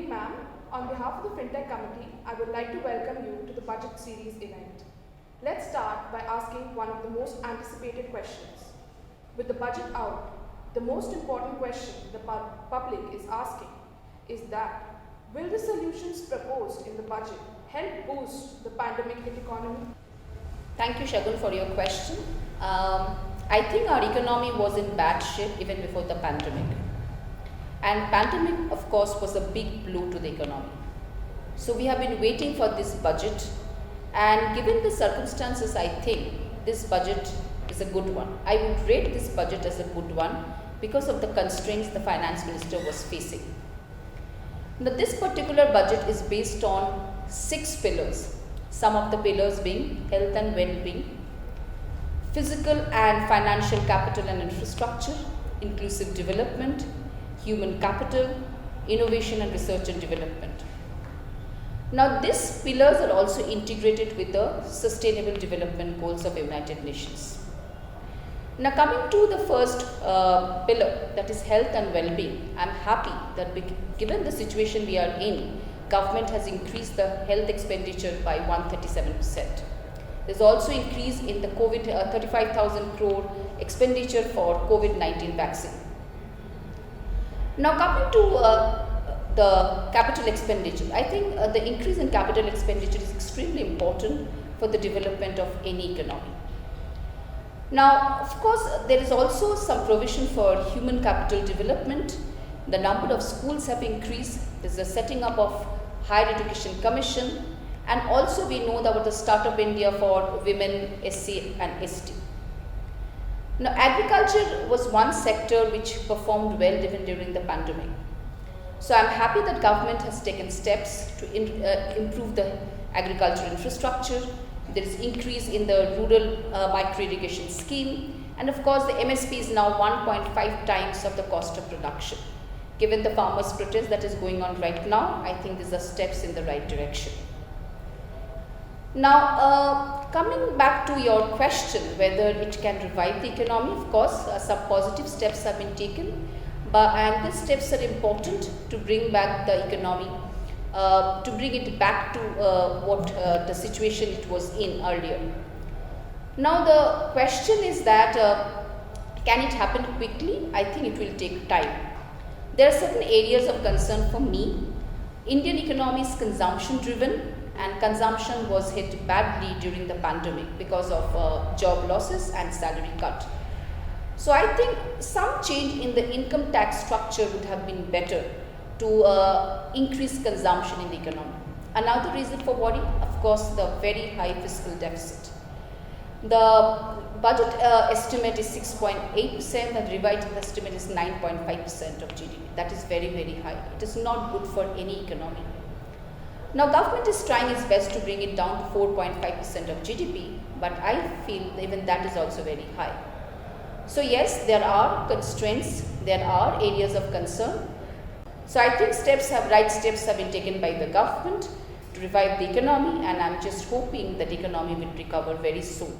evening, ma'am. On behalf of the Fintech committee, I would like to welcome you to the budget series event. Let's start by asking one of the most anticipated questions. With the budget out, the most important question the public is asking is that, will the solutions proposed in the budget help boost the pandemic-hit economy? Thank you, Shagun, for your question. I think our economy was in bad shape even before the pandemic. And pandemic, of course, was a big blow to the economy. So we have been waiting for this budget, and given the circumstances, I think this budget is a good one. I would rate this budget as a good one because of the constraints the finance minister was facing. Now, this particular budget is based on 6 pillars, some of the pillars being health and well-being, physical and financial capital and infrastructure, inclusive development, human capital, innovation and research and development. Now, these pillars are also integrated with the Sustainable Development Goals of the United Nations. Now, coming to the first pillar, that is health and well-being, I am happy that given the situation we are in, government has increased the health expenditure by 137%. There is also increase in the 35,000 crore expenditure for COVID-19 vaccine. Now, coming to the capital expenditure, I think the increase in capital expenditure is extremely important for the development of any economy. Now, of course, there is also some provision for human capital development. The number of schools have increased. There is a setting up of Higher Education Commission, and also we know about the Startup India for women, SC and ST. Now, agriculture was one sector which performed well even during the pandemic. So, I am happy that government has taken steps to improve the agricultural infrastructure. There is increase in the rural micro-irrigation scheme, and of course, the MSP is now 1.5 times of the cost of production. Given the farmers' protest that is going on right now, I think these are steps in the right direction. Now, coming back to your question whether it can revive the economy, of course, some positive steps have been taken, and these steps are important to bring back the economy, to bring it back to what the situation it was in earlier. Now, the question is that can it happen quickly? I think it will take time. There are certain areas of concern for me. Indian economy is consumption driven, and consumption was hit badly during the pandemic because of job losses and salary cut. So, I think some change in the income tax structure would have been better to increase consumption in the economy. Another reason for worry, of course, the very high fiscal deficit. The budget estimate is 6.8%, and revised estimate is 9.5% of GDP. That is very, very high. It is not good for any economy. Now, government is trying its best to bring it down to 4.5% of GDP, but I feel even that is also very high. So, yes, there are constraints, there are areas of concern. So, I think right steps have been taken by the government to revive the economy, and I am just hoping that the economy will recover very soon.